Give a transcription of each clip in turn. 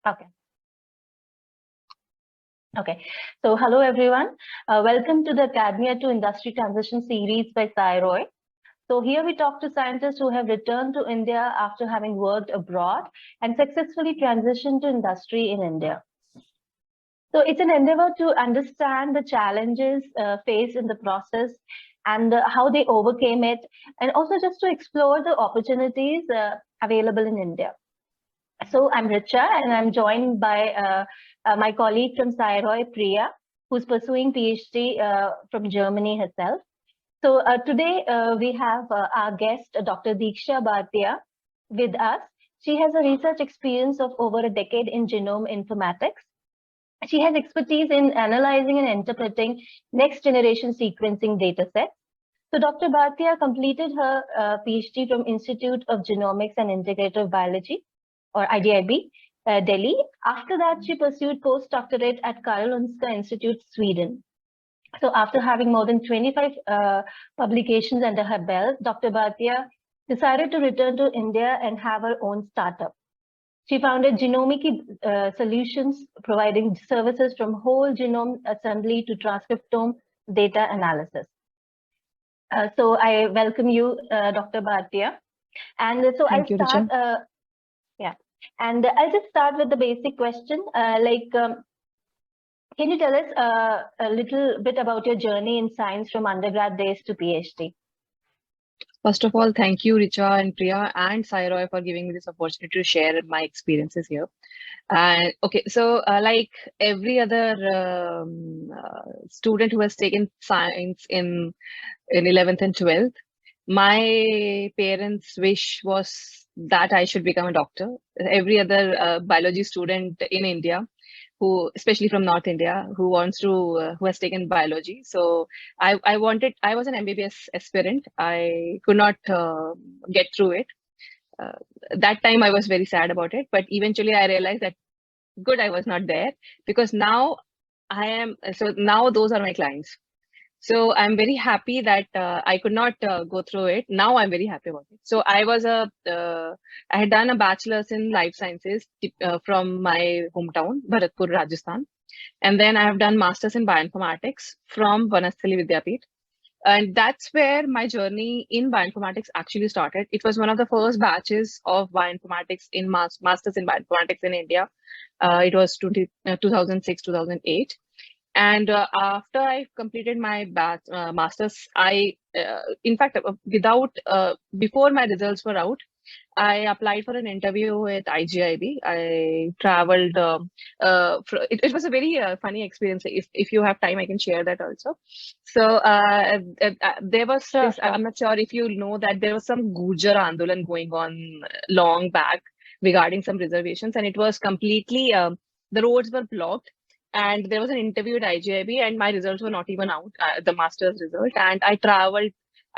Okay. Okay. So hello, everyone. Welcome to the Academia to Industry Transition series by Sci-ROI. So here we talk to scientists who have returned to India after having worked abroad and successfully transitioned to industry in India. So it's an endeavor to understand the challenges faced in the process and how they overcame it, and also just to explore the opportunities available in India. So I'm Richa, and I'm joined by my colleague from Sci-ROI, Priya, who's pursuing Ph.D. From Germany herself. So today we have our guest, Dr. Deeksha Bhartiya, with us. She has a research experience of over a decade in genome informatics. She has expertise in analyzing and interpreting next-generation sequencing datasets. So Dr. Bhartiya completed her PhD from Institute of Genomics and Integrative Biology, or IDIB, Delhi. After that, she pursued post-doctorate at Karolinska Institute, Sweden. So after having more than 25 publications under her belt, Dr. Bhartiya decided to return to India and have her own startup. She founded Genomiki Solutions, providing services from whole genome assembly to transcriptome data analysis. So I welcome you, Dr. Bhartiya. And so I'll start. And I'll just start with the basic question. Can you tell us a little bit about your journey in science from undergrad days to PhD? First of all, thank you, Richa and Priya and Sci-ROI for giving me this opportunity to share my experiences here. Okay, so like every other student who has taken science in 11th and 12th, my parents' wish was that I should become a doctor. Every other biology student in India, who, especially from North India, who has taken biology. So I was an MBBS aspirant. I could not get through it. That time I was very sad about it, but eventually I realized that good I was not there, because now now those are my clients. So I'm very happy that I could not go through it. Now I'm very happy about it. So I had done a bachelor's in life sciences from my hometown, Bharatpur, Rajasthan. And then I have done master's in bioinformatics from Vanasthali Vidyapeeth. And that's where my journey in bioinformatics actually started. It was one of the first batches of bioinformatics in master's in bioinformatics in India. It was 2006, 2008. And after I completed my master's, in fact, before my results were out, I applied for an interview with IGIB. I traveled. It was a very funny experience. If you have time, I can share that also. So there was this, I'm not sure if you know that there was some Gujar Andolan going on long back regarding some reservations, and it was completely, the roads were blocked. And there was an interview at IGIB, and my results were not even out, the master's result. And I traveled.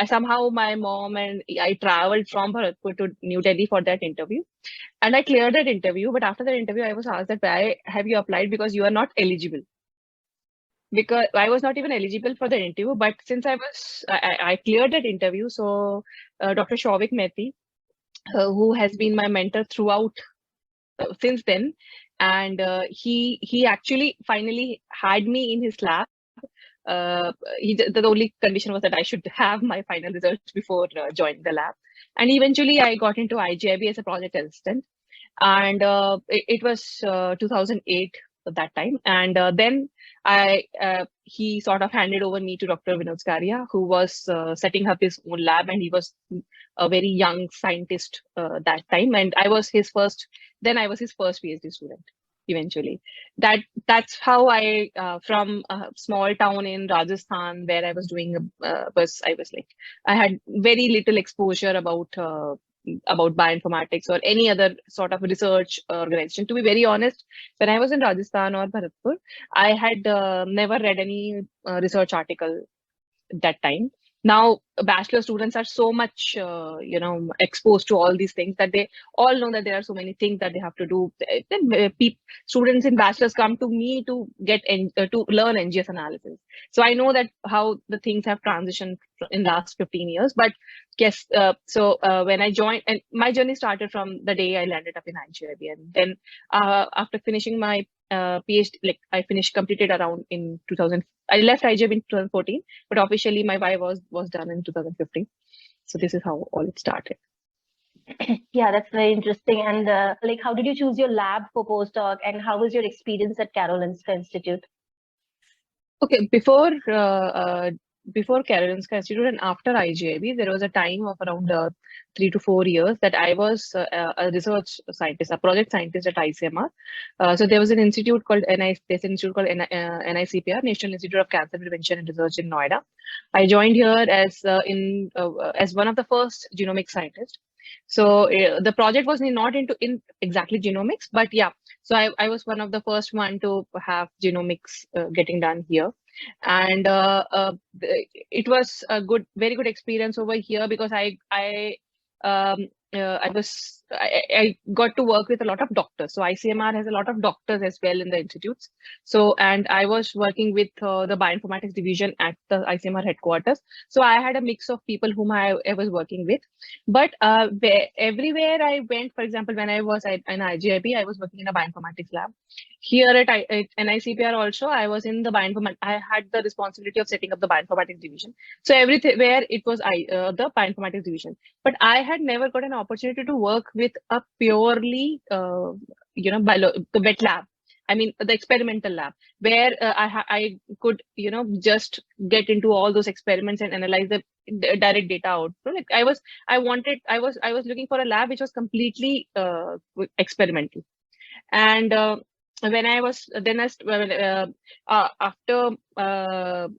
Somehow my mom and I traveled from Bharatpur to New Delhi for that interview. And I cleared that interview. But after that interview, I was asked that, why have you applied? Because you are not eligible. Because I was not even eligible for the interview. But since I cleared that interview, so Dr. Shovik Mehti, who has been my mentor throughout since then, and he actually finally had me in his lab. The only condition was that I should have my final results before joining the lab. And eventually I got into IGIB as a project assistant. And it was 2008 at that time. And then he sort of handed over me to Dr. Vinod Skaria, who was setting up his own lab, and he was a very young scientist that time. And I was his first PhD student. Eventually, that's how I from a small town in Rajasthan, where I was doing I had very little exposure about bioinformatics or any other sort of research organization. To be very honest, when I was in Rajasthan or Bharatpur, I had never read any research article that time. now bachelor students are so much exposed to all these things that they all know that there are so many things that they have to do. Then students in bachelors come to me to get to learn NGS analysis. So I know that how the things have transitioned in last 15 years. But yes, when I joined, and my journey started from the day I landed up in IGIB, and then after finishing my PhD, like I completed around in 2000. I left IGIB in 2014, but officially my Y was done in 2015. So this is how all it started. Yeah, that's very interesting. And like, how did you choose your lab for postdoc, and how was your experience at Karolinska Institute? Okay, before Karolinska Institute and after IGIB, there was a time of around 3 to 4 years that I was a research scientist, a project scientist at ICMR. So there was an institute called NICPR, National Institute of Cancer Prevention and Research in Noida. I joined here as one of the first genomic scientists. So the project was not in exactly genomics, but yeah. So I was one of the first one to have genomics getting done here, and it was a very good experience over here because I got to work with a lot of doctors. So ICMR has a lot of doctors as well in the institutes. So, and I was working with the bioinformatics division at the ICMR headquarters. So I had a mix of people whom I was working with. But everywhere I went, for example, when I was at an IGIB, I was working in a bioinformatics lab. Here at NICPR also, I was in the bioinformatics. I had the responsibility of setting up the bioinformatics division. So everywhere it was the bioinformatics division. But I had never got an opportunity to work with a purely, the wet lab. I mean, the experimental lab, where I could, just get into all those experiments and analyze the direct data out. So like I was looking for a lab which was completely experimental. And when I was then after a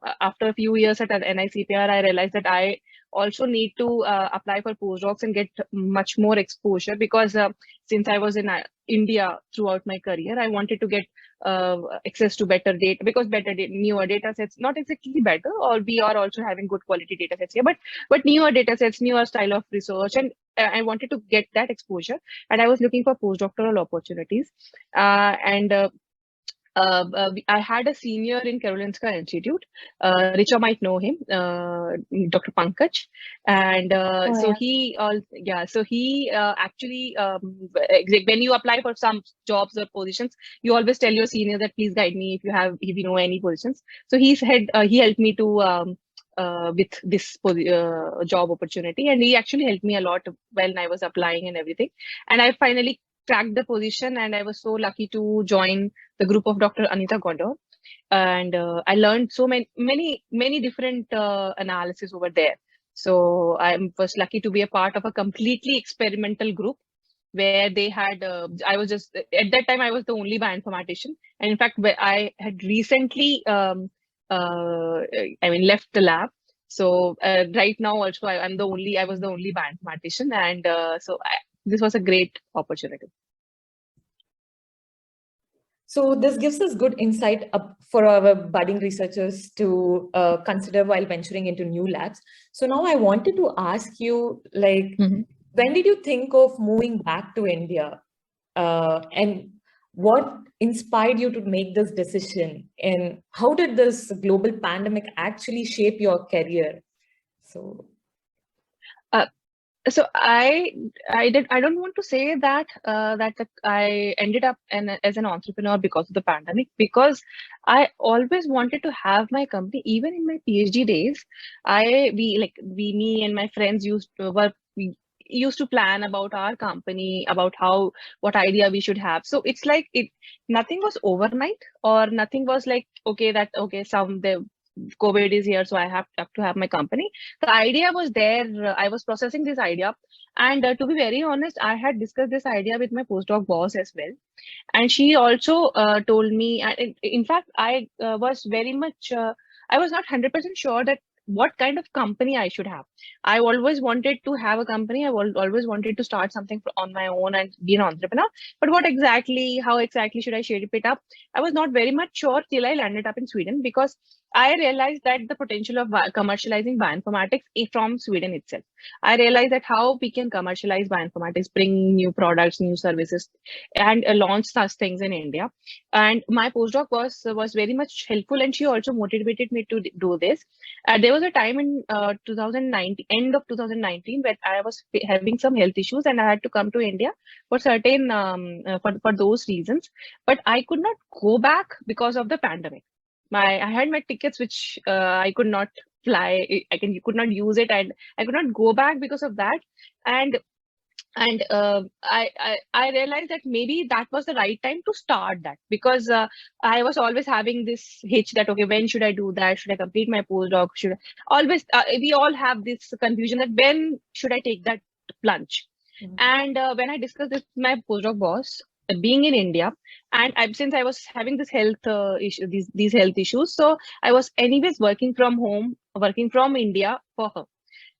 few years at NICPR, I realized that I also need to apply for postdocs and get much more exposure, because since I was in India throughout my career, I wanted to get access to better data, because newer data sets, not exactly better, or we are also having good quality data sets here, but newer data sets, newer style of research, and I wanted to get that exposure, and I was looking for postdoctoral opportunities. I had a senior in Karolinska Institute. Richa might know him, Dr. Pankaj, and so he actually, when you apply for some jobs or positions, you always tell your senior that please guide me if you know any positions. So he helped me to with this job opportunity, and he actually helped me a lot when I was applying and everything. And I finally cracked the position, and I was so lucky to join the group of Dr. Anita Gondor. And I learned so many different analysis over there. So I was lucky to be a part of a completely experimental group, where they had, I was just, at that time, I was the only bioinformatician. And in fact, I had recently, left the lab. So right now also, I was the only bioinformatician. And this was a great opportunity. So this gives us good insight for our budding researchers to consider while venturing into new labs. So now I wanted to ask you, like, when did you think of moving back to India? And what inspired you to make this decision? And how did this global pandemic actually shape your career? So I don't want to say that I ended up as an entrepreneur because of the pandemic, because I always wanted to have my company. Even in my PhD days, me and my friends used to plan about our company, about what idea we should have. So it's like nothing was overnight, or nothing was like, COVID is here, so I have to have my company. The idea was there. I was processing this idea. And to be very honest, I had discussed this idea with my postdoc boss as well. And she also told me, in fact, I was very much, I was not 100% sure that what kind of company I should have. I always wanted to have a company. I always wanted to start something on my own and be an entrepreneur. But how exactly should I shape it up? I was not very much sure till I landed up in Sweden, because I realized that the potential of commercializing bioinformatics from Sweden itself. I realized that how we can commercialize bioinformatics, bring new products, new services, and launch such things in India. And my postdoc was very much helpful, and she also motivated me to do this. There was a time in 2019, end of 2019, where I was having some health issues, and I had to come to India for certain for those reasons. But I could not go back because of the pandemic. I had my tickets which I could not fly. You could not use it, and I could not go back because of that. And I realized that maybe that was the right time to start that, because I was always having this hitch that, okay, when should I do that? Should I complete my postdoc? Should I always we all have this confusion that when should I take that plunge? And when I discussed this with my postdoc boss, being in India, and since I was having this health issue, these health issues, so I was anyways working from home, working from India for her.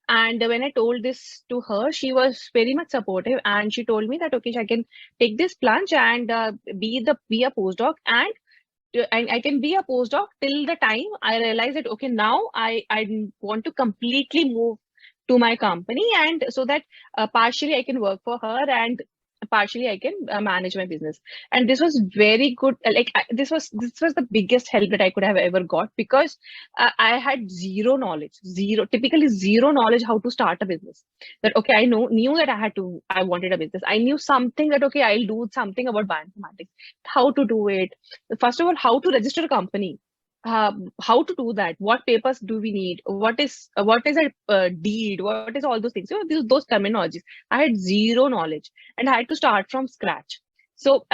And when I told this to her, she was very much supportive, and she told me that, okay, I can take this plunge and be a postdoc, and I can be a postdoc till the time I realize that, okay, now I want to completely move to my company, and so that partially I can work for her and partially I can manage my business. And this was very good. This was the biggest help that I could have ever got, because I had zero knowledge, typically zero knowledge how to start a business. That, okay, I knew that I wanted a business. I knew something that, okay, I'll do something about bioinformatics, how to do it. First of all, how to register a company. How to do that, what papers do we need, what is a deed, what is all those things, those terminologies. I had zero knowledge, and I had to start from scratch. So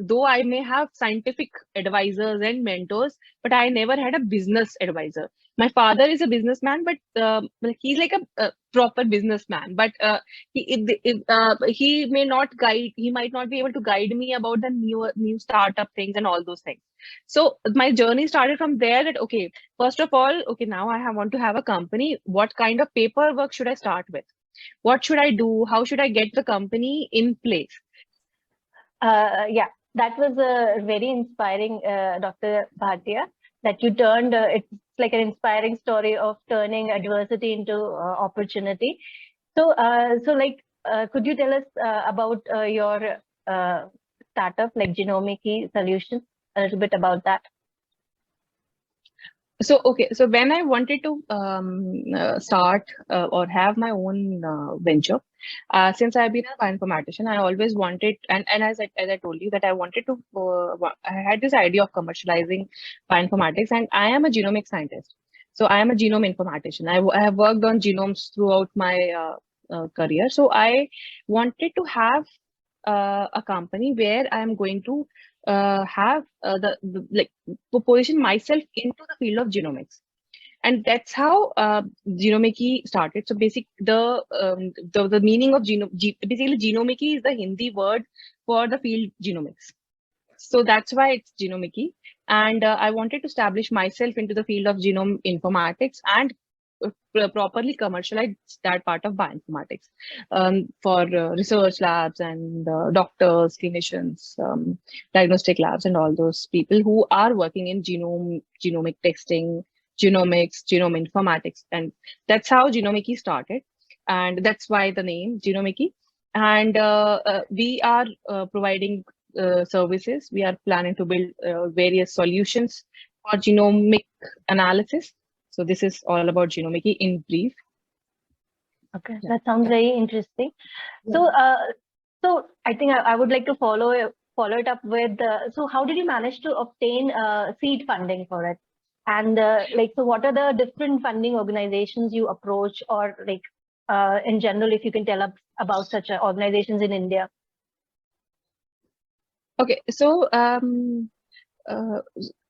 though I may have scientific advisors and mentors, but I never had a business advisor. My father is a businessman, but he's like a proper businessman, but he might not be able to guide me about the new startup things and all those things. So my journey started from there, that, okay, first of all, okay, now want to have a company. What kind of paperwork should I start with? What should I do? How should I get the company in place? Yeah, that was a very inspiring, Dr. Bhartiya, that you turned, it's like an inspiring story of turning adversity into opportunity. So, could you tell us about your startup, like Genomiki Solutions, a little bit about that? So, okay, so when I wanted to start or have my own venture, since I've been a bioinformatician, I always wanted, and as I told you, that I wanted to, I had this idea of commercializing bioinformatics, and I am a genomic scientist. So I am a genome informatician. I have worked on genomes throughout my career. So I wanted to have a company where I am going to have position myself into the field of genomics. And that's how Genomiki started. So the meaning of basically Genomiki is the Hindi word for the field genomics. So that's why it's Genomiki. And I wanted to establish myself into the field of genome informatics and properly commercialize that part of bioinformatics for research labs and doctors, clinicians, diagnostic labs, and all those people who are working in genomic testing, genomics, genome informatics. And that's how Genomiki started. And that's why the name Genomiki. And we are providing services. We are planning to build various solutions for genomic analysis. So this is all about Genomiki in brief. Okay, that sounds very interesting. So, so I think I would like to follow it up with. So, how did you manage to obtain seed funding for it? And so what are the different funding organizations you approach, or in general, if you can tell us about such organizations in India? Okay, so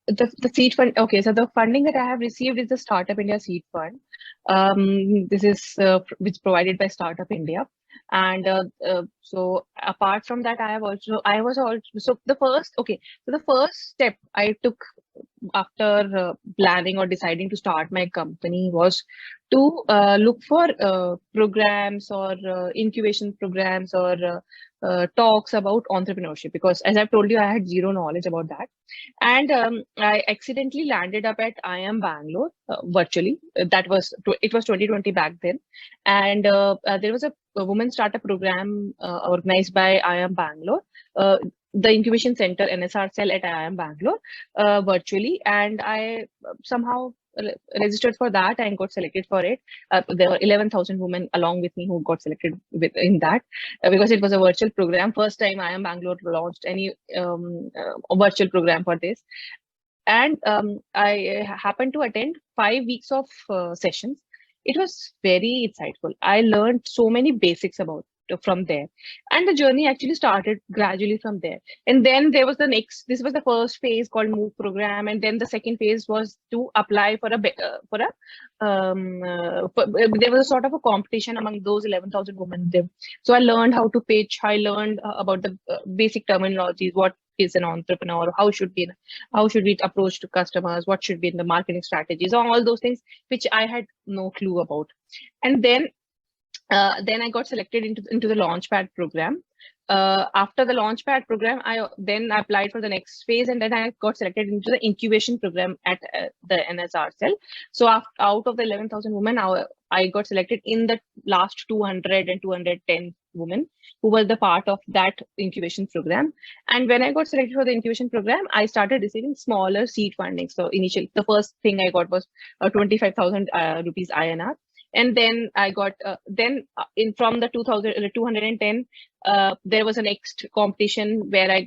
the seed fund. Okay, so the funding that I have received is the Startup India Seed Fund. This is which provided by Startup India. And so apart from that, so the first step I took after planning or deciding to start my company was to look for programs or incubation programs or talks about entrepreneurship, because as I've told you, I had zero knowledge about that. And I accidentally landed up at IIM Bangalore virtually. It was 2020 back then, and there was a women startup program organized by IIM Bangalore, the incubation center NSR cell at IIM Bangalore, virtually, and I somehow registered for that and got selected for it. There were 11,000 women along with me who got selected in that, because it was a virtual program. First time IIM Bangalore launched any virtual program for this. And I happened to attend 5 weeks of sessions. It was very insightful. I learned so many basics from there, and the journey actually started gradually from there. And then there was this was the first phase called Move program, and then the second phase was to apply for there was a sort of a competition among those 11,000 women there. So I learned how to pitch. I learned about the basic terminologies. What is an entrepreneur? How should we approach to customers? What should be in the marketing strategies? All those things which I had no clue about. And then I got selected into the Launchpad program. After the Launchpad program, I then applied for the next phase, and then I got selected into the incubation program at the NSR cell. So out of the 11,000 women, I got selected in the last 200 and 210 women who were the part of that incubation program. And when I got selected for the incubation program, I started receiving smaller seed funding. So initially, the first thing I got was 25,000 rupees INR. And then I got from the 210, there was a next competition where I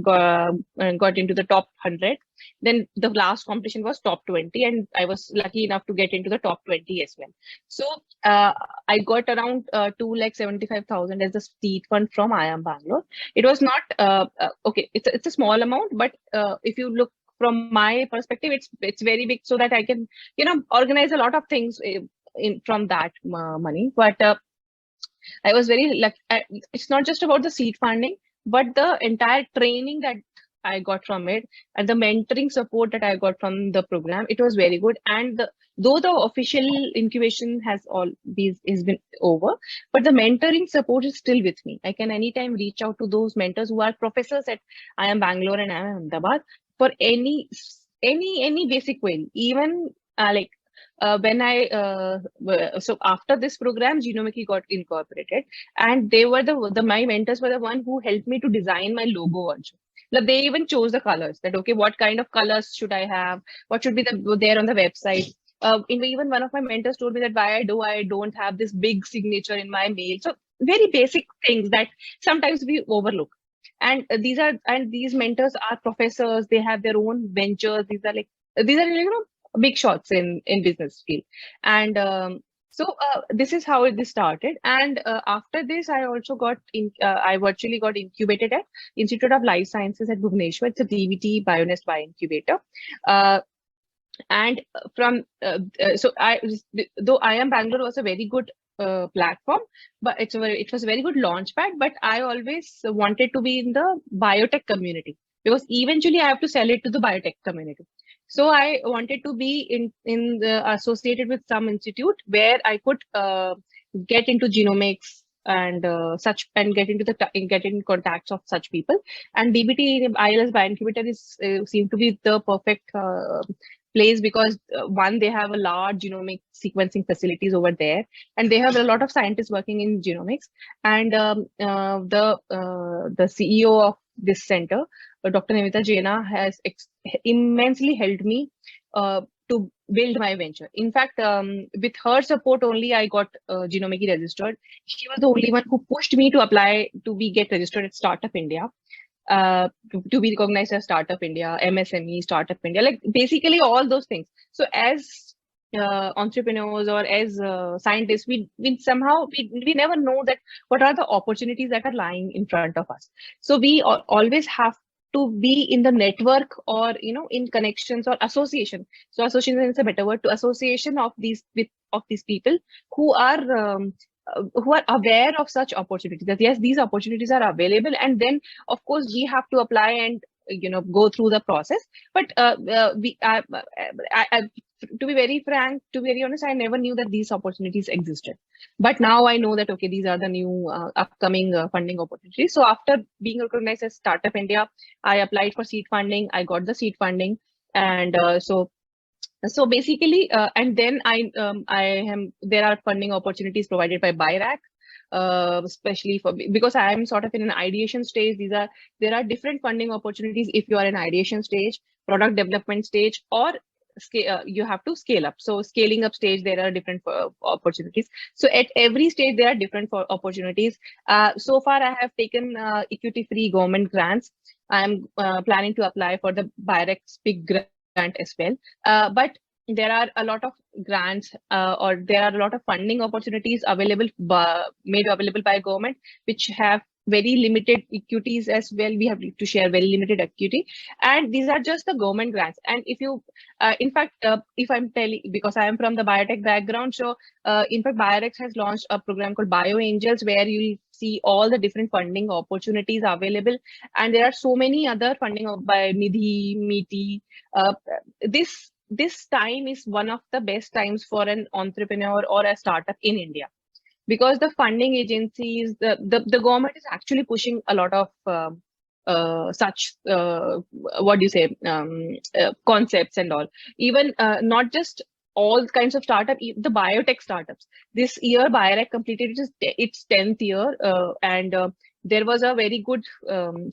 got into the top 100. Then the last competition was top 20, and I was lucky enough to get into the top 20 as well. So I got around 2,75,000 as the seed fund from IIM Bangalore. It was not okay. It's a small amount, but if you look from my perspective, it's very big, so that I can organize a lot of things from that money. But I was very lucky. It's not just about the seed funding, but the entire training that I got from it and the mentoring support that I got from the program. It was very good. And though the official incubation has been over, but the mentoring support is still with me. I can anytime reach out to those mentors who are professors at IIM Bangalore and IIM Ahmedabad for any basic query, even when so after this program, Genomiki got incorporated, and they were my mentors were the one who helped me to design my logo also. They even chose the colors, that okay, what kind of colors should I have? What should be there on the website? Even one of my mentors told me that why I don't have this big signature in my mail. So very basic things that sometimes we overlook. And these mentors are professors. They have their own ventures. These are big shots in business field. And so this is how this started. And after this, I also I virtually got incubated at Institute of Life Sciences at Bhubaneswar. It's a DVT Bionest Bioincubator. And from though IIM Bangalore was a very good platform, but it was a very good launchpad. But I always wanted to be in the biotech community, because eventually I have to sell it to the biotech community. So I wanted to be associated with some institute where I could get into genomics and get in contacts of such people. And DBT ILS Bioincubator seemed to be the perfect place, because one, they have a large genomic sequencing facilities over there, and they have a lot of scientists working in genomics. And the CEO of this center, Dr. Nimita Jaina, has immensely helped me to build my venture. In fact, with her support only, I got Genomiki registered. She was the only one who pushed me to apply to get registered at Startup India, to be recognized as Startup India, MSME, Startup India, basically all those things. So as entrepreneurs or as scientists, we never know that what are the opportunities that are lying in front of us. So we always have to be in the network, or in connections or association. So association is a better word, to association of these people who are aware of such opportunities, that yes, these opportunities are available. And then of course we have to apply and go through the process. But to be very frank, to be very honest, I never knew that these opportunities existed. But now I know that, okay, these are the new upcoming funding opportunities. So after being recognized as Startup India, I applied for seed funding. I got the seed funding. And so basically, and then there are funding opportunities provided by BIRAC, especially because I am sort of in an ideation stage. There are different funding opportunities if you are in ideation stage, product development stage, or you have to scale up. So scaling up stage, there are different opportunities. So at every stage, there are different opportunities. So far, I have taken equity-free government grants. I'm planning to apply for the BIRAC's big grant as well. But there are a lot of grants or there are a lot of funding opportunities made available by government, which have very limited equities as well. We have to share very limited equity, and these are just the government grants. And if you, in fact, if I'm telling, because I am from the biotech background, so in fact, BIRAC has launched a program called BioAngels, where you'll see all the different funding opportunities available, and there are so many other funding by Nidhi, Meeti. This time is one of the best times for an entrepreneur or a startup in India, because the funding agencies, the government is actually pushing a lot of such concepts and all. Even not just all kinds of startup, the biotech startups. This year, BIRAC completed its 10th year, and there was a very good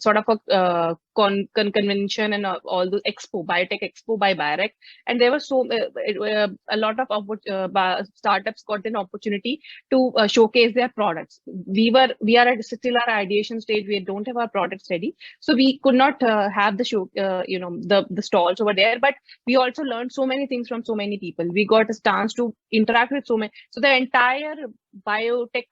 sort of a convention and all the biotech expo by BIRAC, and there was a lot of startups got an opportunity to showcase their products. We are still our ideation stage. We don't have our products ready, so we could not have the show, the stalls over there. But we also learned so many things from so many people. We got a chance to interact with so many. So the entire biotech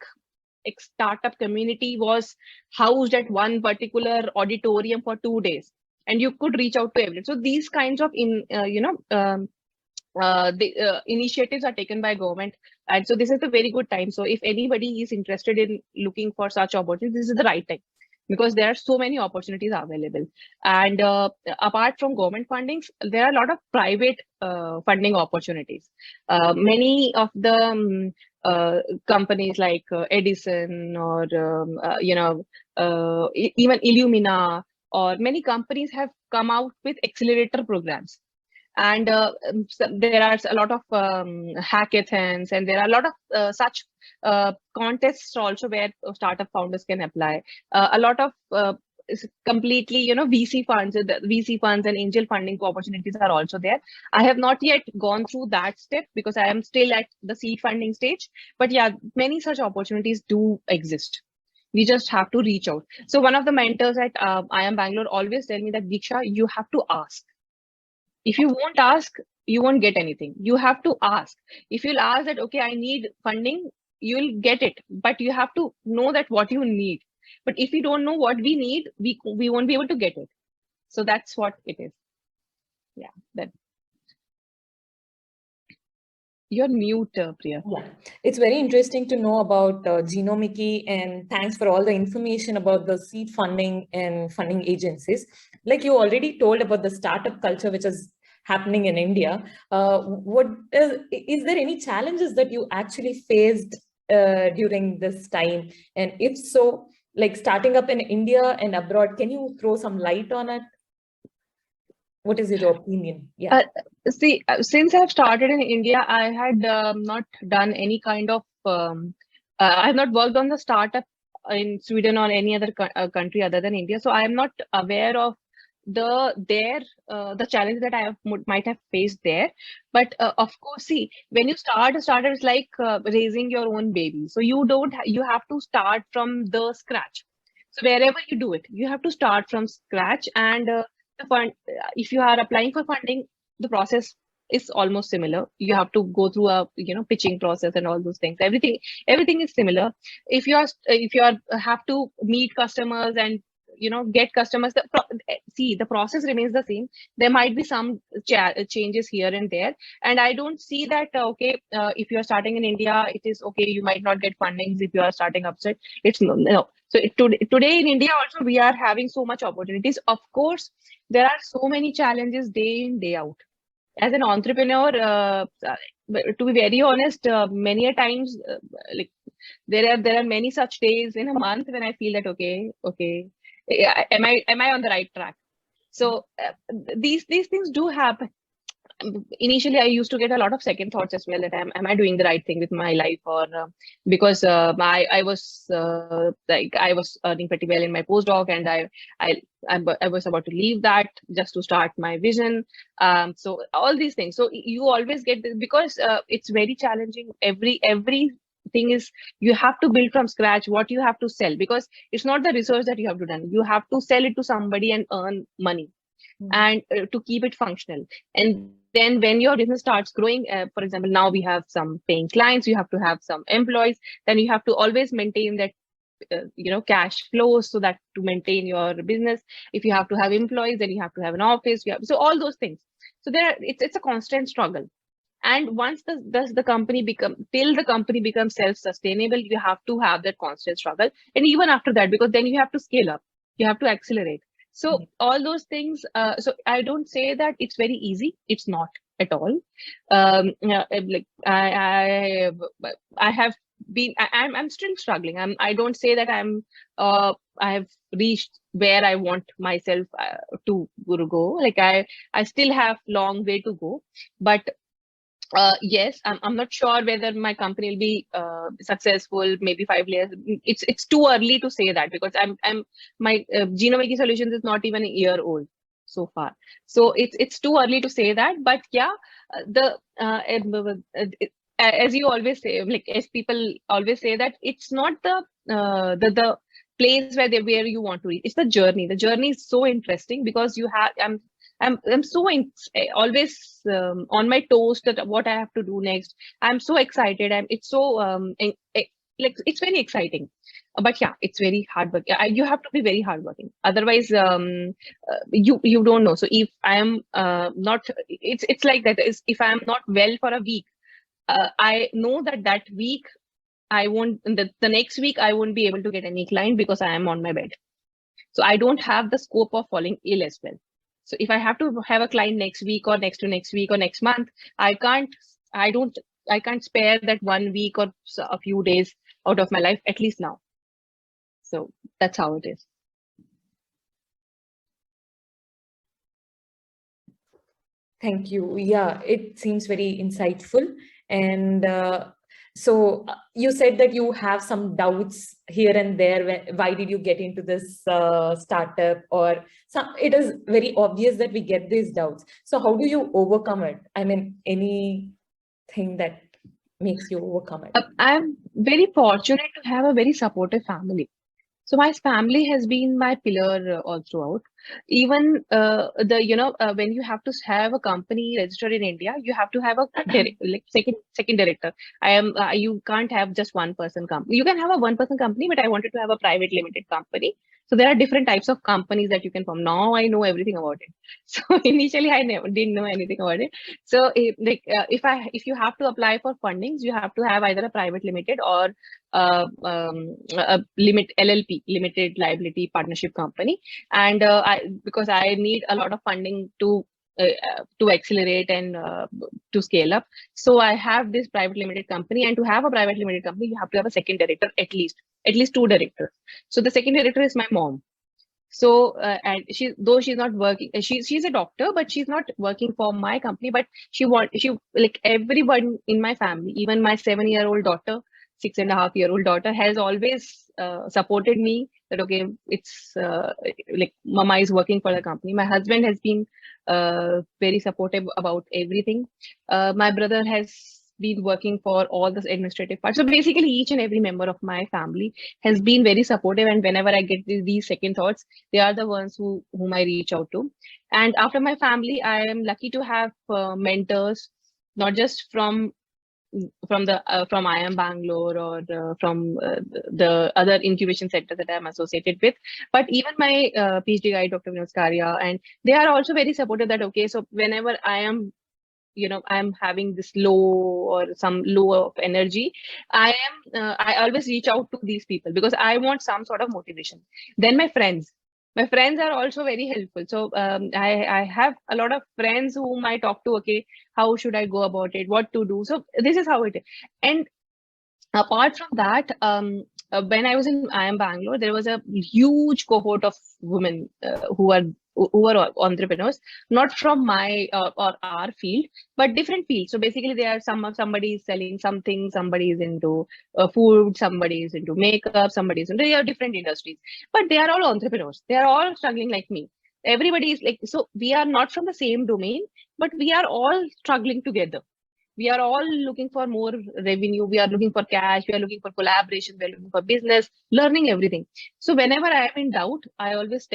startup community was housed at one particular auditorium for 2 days, and you could reach out to everyone. So these kinds of initiatives are taken by government, and so this is a very good time. So if anybody is interested in looking for such opportunities, this is the right time, because there are so many opportunities available. And apart from government fundings, there are a lot of private funding opportunities. Many of the companies like Edison or even Illumina, or many companies have come out with accelerator programs. And there are a lot of hackathons, and there are a lot of such contests also where startup founders can apply. A lot of completely, VC funds and angel funding opportunities are also there. I have not yet gone through that step because I am still at the seed funding stage. But yeah, many such opportunities do exist. We just have to reach out. So one of the mentors at IIM Bangalore always tell me that, Deeksha, you have to ask. If you won't ask, you won't get anything. You have to ask. If you'll ask that, okay, I need funding, you'll get it. But you have to know that what you need. But if we don't know what we need, we won't be able to get it. So that's what it is. Yeah. That. You're mute, Priya. Yeah, it's very interesting to know about Genomiki, and thanks for all the information about the seed funding and funding agencies. Like you already told about the startup culture, which is happening in India. Is there any challenges that you actually faced during this time? And if so, like starting up in India and abroad, can you throw some light on it? What is your opinion? Yeah. See, since I've started in India, I had not done any kind of, I have not worked on the startup in Sweden or any other country other than India. So I am not aware of the challenge that I might have faced there. But of course, see, when you start a startup, it's like raising your own baby. So you have to start from the scratch. So wherever you do it, you have to start from scratch. And the fund, if you are applying for funding, the process is almost similar. You have to go through a pitching process and all those things. Everything is similar. If you have to meet customers and get customers. See, the process remains the same. There might be some changes here and there, and I don't see that if you are starting in India, it is okay, you might not get fundings. If you are starting outside, it's no. So today in India also, we are having so much opportunities. Of course, there are so many challenges day in, day out. As an entrepreneur, to be very honest, many a times, like there are many such days in a month when I feel that okay, am I on the right track? So these things do happen. Initially, I used to get a lot of second thoughts as well, that am I doing the right thing with my life, or because I was I was earning pretty well in my postdoc, and I was about to leave that just to start my vision. So all these things. So you always get this, because it's very challenging. Every thing is, you have to build from scratch what you have to sell, because it's not the research that you have to do. You have to sell it to somebody and earn money. And to keep it functional. And then when your business starts growing, for example, now we have some paying clients, you have to have some employees, then you have to always maintain that cash flows, so that to maintain your business. If you have to have employees, then you have to have an office. So all those things. So it's a constant struggle. And once the company becomes self-sustainable, you have to have that constant struggle. And even after that, because then you have to scale up, you have to accelerate. So all those things. So I don't say that it's very easy. It's not at all. Like I have been. I'm still struggling. I don't say that I have reached where I want myself to go. Like I still have long way to go, but. Yes, I'm not sure whether my company will be successful. Maybe 5 years. It's too early to say that, because my Genomiki Solutions is not even a year old so far. So it's too early to say that. But yeah, as you always say, like as people always say, that it's not the place where you want to reach. It's the journey. The journey is so interesting, because you have I'm so always on my toes that what I have to do next. I'm so excited. It's so like it's very exciting. But yeah, it's very hard work. You have to be very hardworking. Otherwise, you don't know. So if I am not, it's like that. If I am not well for a week, I know that week I won't. The next week I won't be able to get any client, because I am on my bed. So I don't have the scope of falling ill as well. So if I have to have a client next week or next to next week or next month, I can't spare that 1 week or a few days out of my life, at least now. So that's how it is. Thank you. Yeah, it seems very insightful. And so you said that you have some doubts here and there. Why did you get into this startup? Or it is very obvious that we get these doubts. So how do you overcome it? I mean, anything that makes you overcome it? I'm very fortunate to have a very supportive family. So my family has been my pillar all throughout. Even when you have to have a company registered in India, you have to have a second director. You can't have just one person company. You can have a one person company, but I wanted to have a private limited company. So there are different types of companies that you can form. Now I know everything about it. So initially I didn't know anything about it. So if you have to apply for fundings, you have to have either a private limited or a LLP, limited liability partnership company. And because I need a lot of funding to accelerate and to scale up. So I have this private limited company, and to have a private limited company, you have to have a second director, at least 2 directors. So the second director is my mom. So and though she's not working, she's a doctor, but she's not working for my company. But she like everyone in my family, even my 7-year-old daughter, 6.5-year-old daughter, has always supported me. That okay, it's like mama is working for the company. My husband has been very supportive about everything. My brother has been working for all this administrative part. So basically, each and every member of my family has been very supportive. And whenever I get these second thoughts, they are the ones whom I reach out to. And after my family, I am lucky to have mentors, not just from from IIM Bangalore or from the other incubation centers that I'm associated with. But even my PhD guide, Dr. Vinod Skaria, and they are also very supportive that, okay, so whenever I am, I'm having this low or some low of energy, I always reach out to these people because I want some sort of motivation. Then my friends are also very helpful. So I have a lot of friends whom I talk to, okay, how should I go about it, what to do. So this is how it is. And apart from that, when I was in IIM Bangalore, there was a huge cohort of women who are entrepreneurs, not from my or our field, but different fields. So basically, they are somebody is selling something, somebody is into food, somebody is into makeup, somebody is into, they are different industries, but they are all entrepreneurs. They are all struggling like me. Everybody is like, so we are not from the same domain, but we are all struggling together. We are all looking for more revenue. We are looking for cash. We are looking for collaboration. We are looking for business, learning everything. So whenever I am in doubt, I always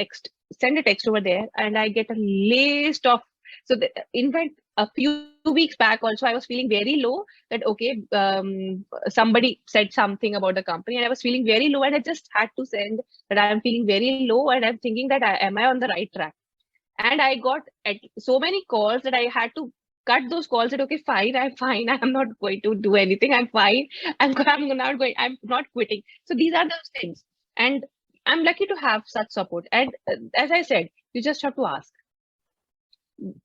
send a text over there, and I get a list of. So in fact, a few weeks back also, I was feeling very low that, okay, somebody said something about the company and I was feeling very low, and I just had to send that I am feeling very low and I'm thinking that am I on the right track? And I got so many calls that I had to cut those calls. That, okay, fine, I'm fine. I'm not going to do anything. I'm fine. I'm not quitting. So these are those things. And I'm lucky to have such support. And as I said, you just have to ask.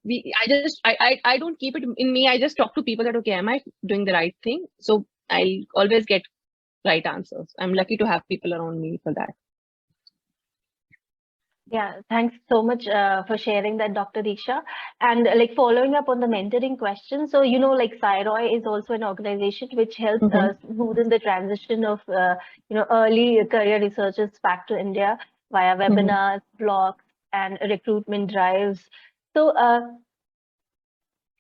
I don't keep it in me. I just talk to people that, okay, am I doing the right thing? So I'll always get right answers. I'm lucky to have people around me for that. Yeah, thanks so much for sharing that, Dr. Deeksha. And like following up on the mentoring question, so like Sci-ROI is also an organization which helps smoothen the transition of early career researchers back to India via webinars, blogs, and recruitment drives. So,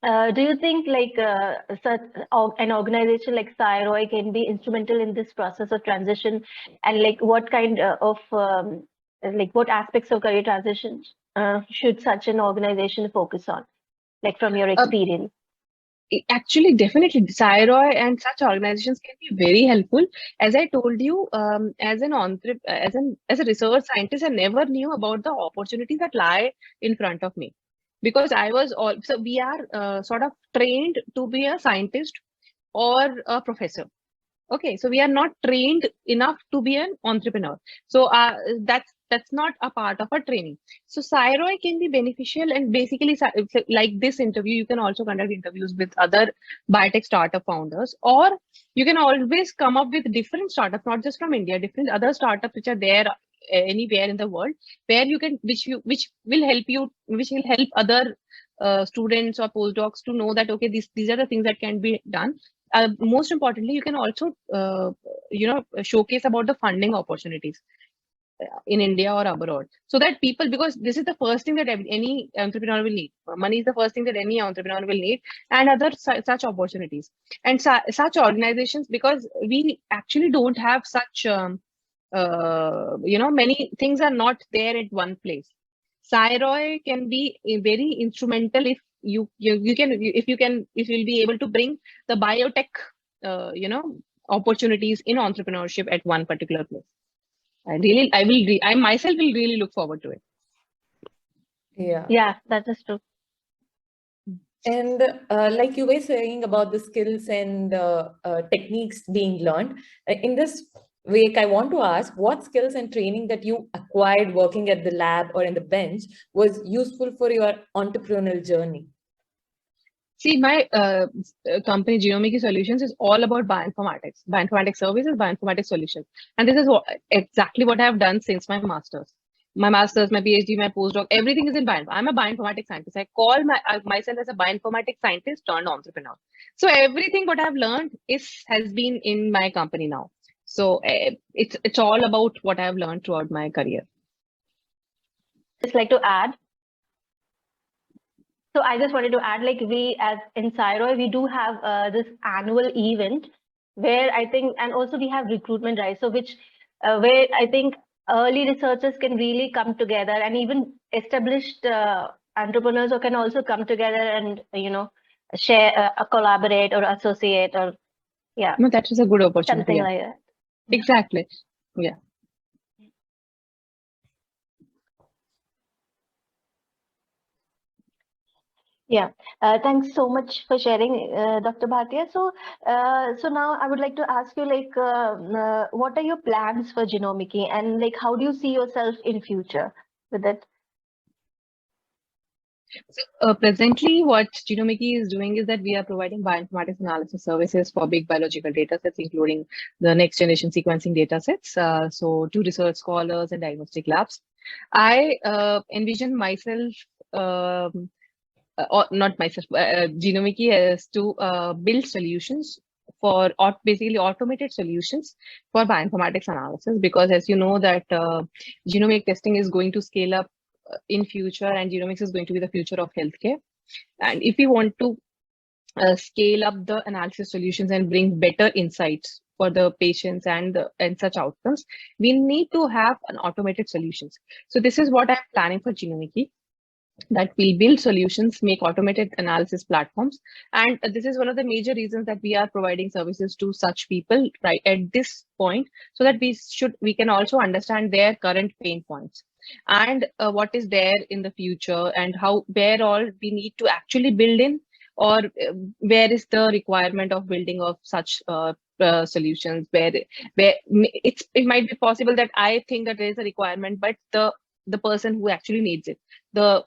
do you think like such an organization like Sci-ROI can be instrumental in this process of transition, and like what kind of like what aspects of career transition should such an organization focus on, like from your experience? Actually, definitely, Sci-ROI and such organizations can be very helpful. As I told you, as a research scientist, I never knew about the opportunities that lie in front of me, because I was so we are sort of trained to be a scientist or a professor. Okay, so we are not trained enough to be an entrepreneur. So that's not a part of our training. So Sci-ROI can be beneficial, and basically like this interview, you can also conduct interviews with other biotech startup founders, or you can always come up with different startups, not just from India, different other startups which are there anywhere in the world, where you can which will help other students or postdocs to know that, okay, these are the things that can be done. Most importantly, you can also showcase about the funding opportunities in India or abroad, so that people, because this is the first thing that any entrepreneur will need. Money is the first thing that any entrepreneur will need, and other such opportunities and such organizations, because we actually don't have such many things are not there at one place. Sci-ROI can be very instrumental if you'll be able to bring the biotech opportunities in entrepreneurship at one particular place. I myself will really look forward to it. Yeah, that is true. And like you were saying about the skills and techniques being learned, in this week, I want to ask what skills and training that you acquired working at the lab or in the bench was useful for your entrepreneurial journey? See, my company, Genomiki Solutions, is all about bioinformatics services, bioinformatics solutions. And this is exactly what I have done since my master's. My master's, my PhD, my postdoc, everything is in bioinformatics. I'm a bioinformatics scientist. I call myself as a bioinformatics scientist turned entrepreneur. So everything what I've learned has been in my company now. So it's all about what I've learned throughout my career. Just like to add. So I just wanted to add, like we as in Sci-ROI, we do have this annual event where I think, and also we have recruitment drive. So where I think early researchers can really come together, and even established entrepreneurs can also come together and share, collaborate or associate or Yeah, No, that is a good opportunity. something Yeah. like that. Exactly. Yeah. Yeah, thanks so much for sharing, Dr. Bhatia. So now I would like to ask you, like, what are your plans for Genomiki, and like, how do you see yourself in future with it? So presently, what Genomiki is doing is that we are providing bioinformatics analysis services for big biological data sets, including the next generation sequencing data sets. So to research scholars and diagnostic labs. I envision myself, or not myself, Genomiki has to build solutions for basically automated solutions for bioinformatics analysis, because as you know that genomic testing is going to scale up in future, and genomics is going to be the future of healthcare. And if we want to scale up the analysis solutions and bring better insights for the patients and such outcomes, we need to have an automated solutions. So this is what I'm planning for Genomiki, that we build solutions, make automated analysis platforms. And this is one of the major reasons that we are providing services to such people right at this point, so that we can also understand their current pain points, and what is there in the future, and where all we need to actually build in, or where is the requirement of building of such solutions, where it might be possible that I think that there is a requirement, but the person who actually needs it, the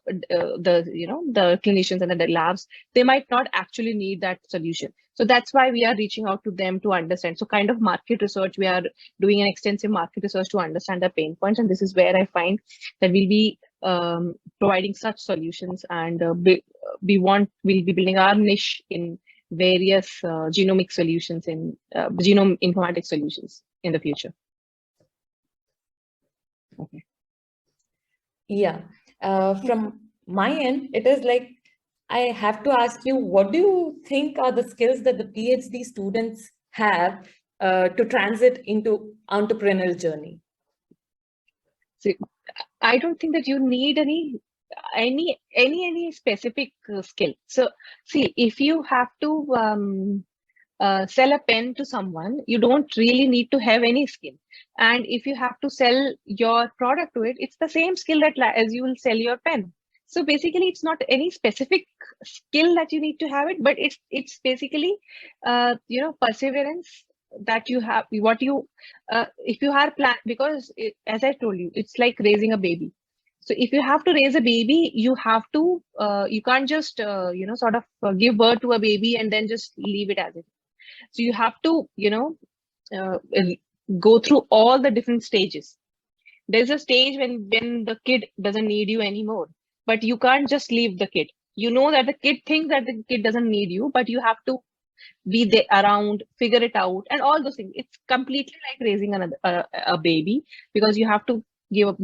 clinicians and the labs, they might not actually need that solution. So that's why we are reaching out to them to understand. So kind of market research, we are doing an extensive market research to understand the pain points, and this is where I find that we'll be providing such solutions, and we'll be building our niche in various genomic solutions, in genome informatics solutions in the future. Okay. Yeah. From my end, it is like, I have to ask you, what do you think are the skills that the PhD students have to transit into entrepreneurial journey? So I don't think that you need any specific skill. So see, if you have to sell a pen to someone, you don't really need to have any skill. And if you have to sell your product to it, it's the same skill that as you will sell your pen. So basically, it's not any specific skill that you need to have it, but it's basically perseverance that you have. What you if you are plan, because as I told you, it's like raising a baby. So if you have to raise a baby, you have to you can't just sort of give birth to a baby and then just leave it as it. So you have to uh, go through all the different stages. There's a stage when the kid doesn't need you anymore, but you can't just leave the kid. You know that the kid thinks that the kid doesn't need you, but you have to be there around, figure it out, and all those things. It's completely like raising a baby, because you have to give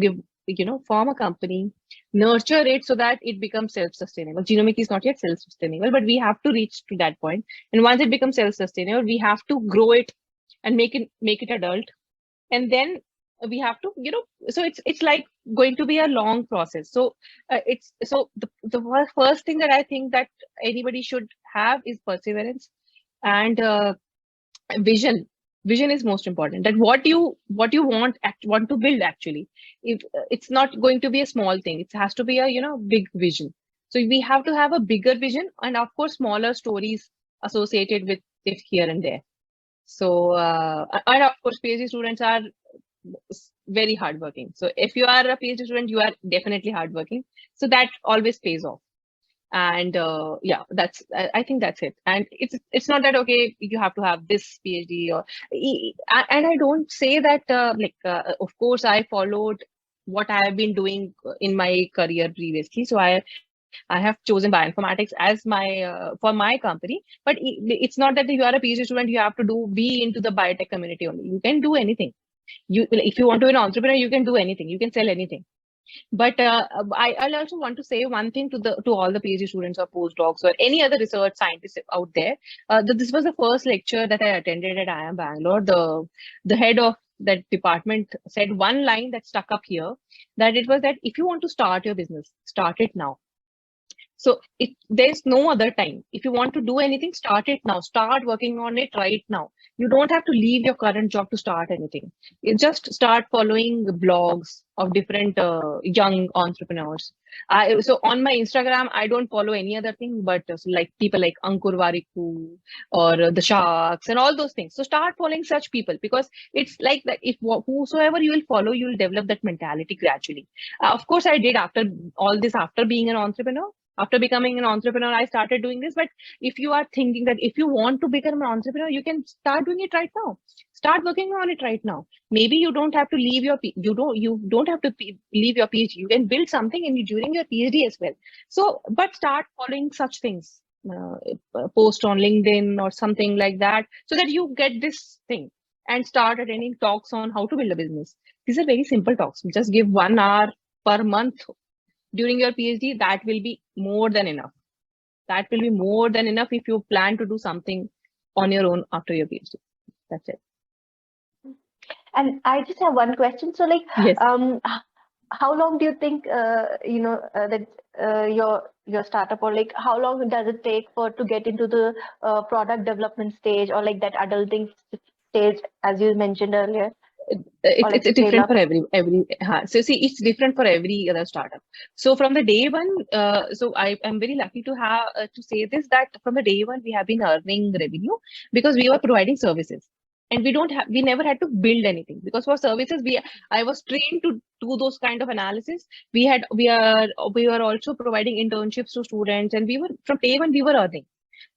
form a company, nurture it so that it becomes self-sustainable. Genomic is not yet self-sustainable, but we have to reach to that point. And once it becomes self-sustainable, we have to grow it and make it adult, and then we have to so it's like going to be a long process. So it's so the first thing that I think that anybody should have is perseverance, and vision is most important. That what you want to build, actually, if it's not going to be a small thing, it has to be a big vision. So we have to have a bigger vision, and of course smaller stories associated with it here and there. So and of course PhD students are very hardworking. So if you are a PhD student, you are definitely hardworking, so that always pays off. And yeah, that's I think that's it. And it's not that okay, you have to have this PhD, or and I don't say that of course I followed what I have been doing in my career previously. So I have chosen bioinformatics as my for my company, but it's not that you are a PhD student, you have to be into the biotech community only. You can do anything. If you want to be an entrepreneur, you can do anything, you can sell anything. But I'll also want to say one thing to all the PhD students or postdocs or any other research scientists out there. That this was the first lecture that I attended at IIM Bangalore. The head of that department said one line that stuck up here, that it was that if you want to start your business, start it now. So there's no other time. If you want to do anything, start it now. Start working on it right now. You don't have to leave your current job to start anything. You just start following blogs of different young entrepreneurs. So on my Instagram, I don't follow any other thing, but like people like Ankur Warikoo or the Sharks and all those things. So start following such people, because it's like that. If whosoever you will follow, you will develop that mentality gradually. Of course, I did after all this, after being an entrepreneur. After becoming an entrepreneur, I started doing this. But if you are thinking that if you want to become an entrepreneur, you can start doing it right now. Start working on it right now. Maybe you don't have to leave your you don't have to leave your PhD. You can build something during your PhD as well. So, but start following such things. Post on LinkedIn or something like that, so that you get this thing, and start attending talks on how to build a business. These are very simple talks. Just give 1 hour per month during your PhD. That will be more than enough. That will be more than enough if you plan to do something on your own after your PhD. That's it. And I just have one question. So, like, yes. How long do you think that your startup, or like how long does it take to get into the product development stage, or like that adulting stage, as you mentioned earlier? It's different for every so see, it's different for every other startup. So from the day one, so I am very lucky to have to say this, that from the day one we have been earning revenue, because we were providing services, and we never had to build anything, because for services I was trained to do those kind of analysis. We were also providing internships to students, and from day one we were earning.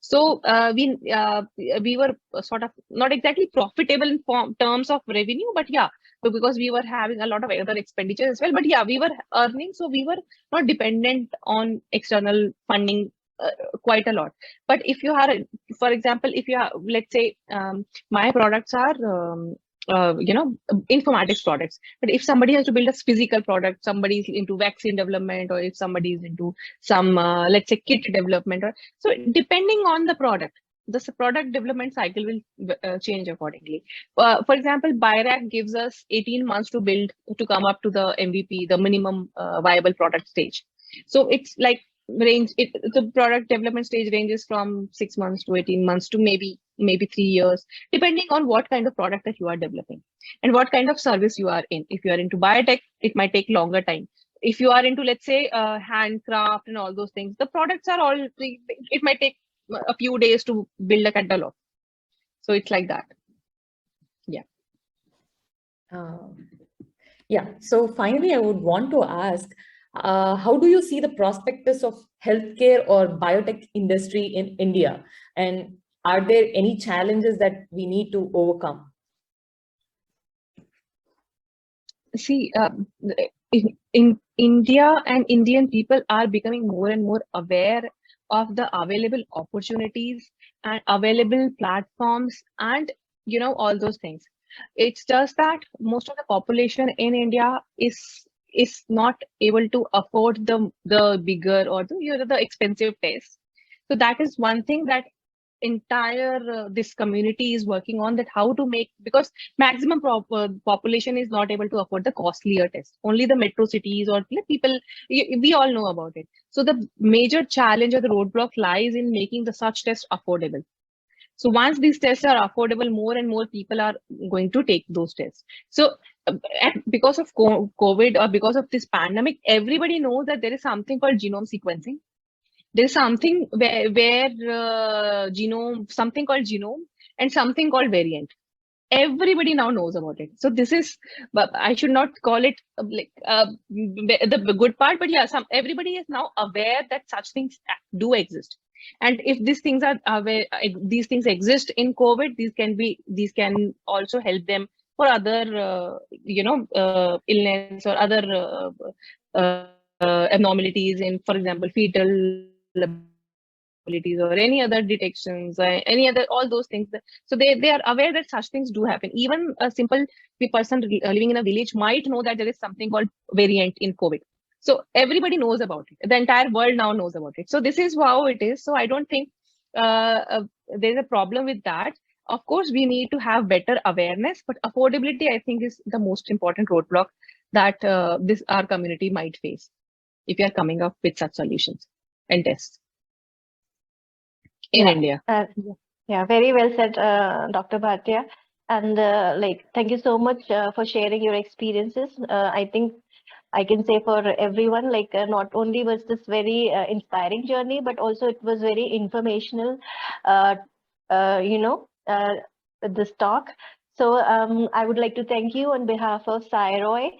So we were sort of not exactly profitable in terms of revenue, but yeah, because we were having a lot of other expenditures as well. But yeah, we were earning, so we were not dependent on external funding quite a lot. But if you are, for example, if you are, let's say, my products are informatics products. But if somebody has to build a physical product, somebody is into vaccine development, or if somebody is into some let's say kit development, or so depending on the product, the product development cycle will change accordingly. For example, BioRack gives us 18 months to come up to the MVP, the minimum viable product stage. So it's like the product development stage ranges from 6 months to 18 months to maybe 3 years, depending on what kind of product that you are developing and what kind of service you are in. If you are into biotech, it might take longer time. If you are into, let's say, handcraft and all those things, the products are all, it might take a few days to build a catalog. So it's like that. Yeah. Yeah. So finally, I would want to ask, how do you see the prospectus of healthcare or biotech industry in India? And are there any challenges that we need to overcome? See, in India and Indian people are becoming more and more aware of the available opportunities and available platforms and, all those things. It's just that most of the population in India is not able to afford the bigger or the expensive tests. So that is one thing that entire this community is working on, that how to make, because maximum population is not able to afford the costlier test. Only the metro cities or people, we all know about it. So the major challenge or the roadblock lies in making the such tests affordable. So once these tests are affordable, more and more people are going to take those tests. So because of COVID or because of this pandemic, everybody knows that there is something called genome sequencing. There's something where something called genome and something called variant. Everybody now knows about it. So this is, but I should not call it like the good part, but yeah, everybody is now aware that such things do exist. And if these things these things exist in COVID, these can also help them for other illness or other abnormalities in, for example, fetal abilities or any other detections, any other, all those things. So they are aware that such things do happen. Even a simple person living in a village might know that there is something called variant in COVID. So everybody knows about it. The entire world now knows about it. So this is how it is. So I don't think there's a problem with that. Of course, we need to have better awareness, but affordability, I think, is the most important roadblock that our community might face if you are coming up with such solutions. and tests in India. Yeah, very well said, Dr. Bhartiya. And thank you so much for sharing your experiences. I think I can say for everyone, not only was this very inspiring journey, but also it was very informational, uh, you know, this talk. So I would like to thank you on behalf of Sci-ROI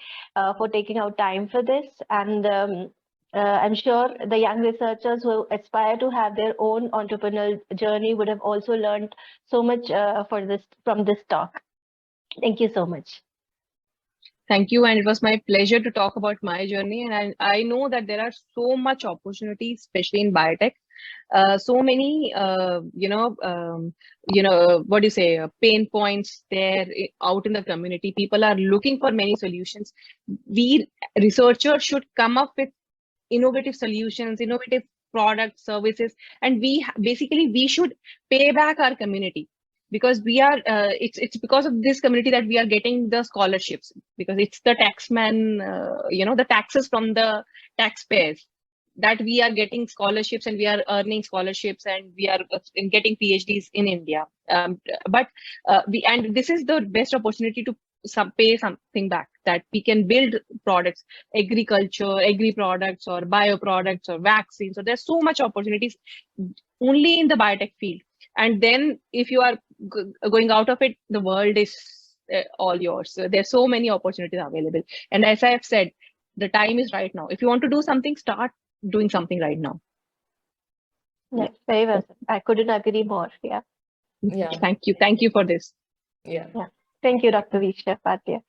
for taking out time for this. And I'm sure the young researchers who aspire to have their own entrepreneurial journey would have also learned so much from this talk. Thank you so much. Thank you. And it was my pleasure to talk about my journey. And I know that there are so much opportunities, especially in biotech. So many, what do you say, pain points there out in the community. People are looking for many solutions. We researchers should come up with innovative solutions, innovative products, services, and we should pay back our community, because we are it's because of this community that we are getting the scholarships, because it's the taxman, the taxes from the taxpayers that we are getting scholarships, and we are earning scholarships, and we are getting PhDs in India. But this is the best opportunity to pay something back, that we can build products, agri products or bio products or vaccines. So there's so much opportunities only in the biotech field. And then if you are going out of it, the world is all yours. So there's so many opportunities available. And as I have said, the time is right now. If you want to do something, start doing something right now. Yeah, very well. I couldn't agree more. Yeah. Yeah. Thank you. Thank you for this. Yeah. Thank you, Dr. Deeksha Bhartiya.